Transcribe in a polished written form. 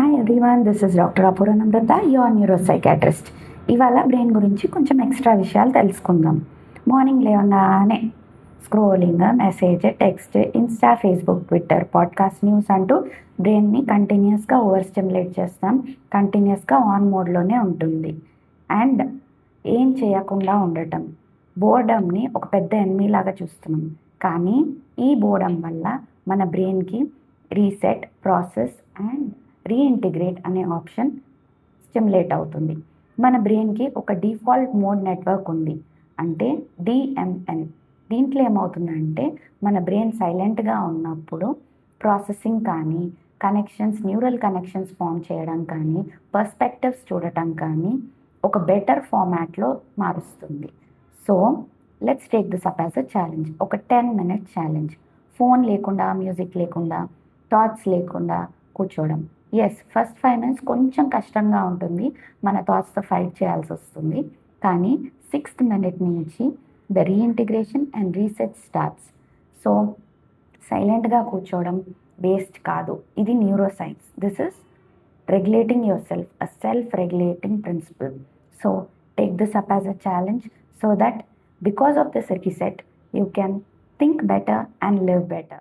Hi everyone, this is doctor Apoorva Namrata, your neuropsychiatrist. ఇవాళ brain గురించి కొంచెం ఎక్స్ట్రా విషయాలు తెలుసుకుందాం. మార్నింగ్ లేవగానే scrolling, message, text, Insta, Facebook, Twitter, podcast, news అంటూ బ్రెయిన్ని కంటిన్యూస్గా ఓవర్ స్టిమ్యులేట్ చేస్తాం. కంటిన్యూస్గా ఆన్ మోడ్లోనే ఉంటుంది. అండ్ ఏం చేయకుండా ఉండటం, బోర్డమ్ని ఒక పెద్ద ఎనిమీ లాగా చూస్తున్నాం. కానీ ఈ బోర్డమ్ వల్ల మన బ్రెయిన్కి రీసెట్, ప్రాసెస్ అండ్ రీఇంటిగ్రేట్ అనే ఆప్షన్ స్టిమ్యులేట్ అవుతుంది. మన బ్రెయిన్కి ఒక డిఫాల్ట్ మోడ్ నెట్వర్క్ ఉంది, అంటే డిఎంఎన్. దీంట్లో ఏమవుతుందంటే మన బ్రెయిన్ సైలెంట్గా ఉన్నప్పుడు ప్రాసెసింగ్ కానీ, న్యూరల్ కనెక్షన్స్ ఫామ్ చేయడం కానీ, పర్స్పెక్టివ్స్ చూడటం కానీ ఒక బెటర్ ఫార్మాట్లో మారుస్తుంది. So let's take this up as a challenge. ఒక 10 minute ఛాలెంజ్. ఫోన్ లేకుండా, మ్యూజిక్ లేకుండా, థాట్స్ లేకుండా కూర్చోవడం. ఫస్ట్ 5 minutes కొంచెం కష్టంగా ఉంటుంది, మన థాట్స్తో ఫైట్ చేయాల్సి వస్తుంది. కానీ 6th minute నుంచి the reintegration and reset starts. So సైలెంట్గా కూర్చోవడం వేస్ట్ కాదు, ఇది neuro science. This is regulating yourself, a self-regulating principle. So take this up as a challenge so that because of this reset, you can think better and live better.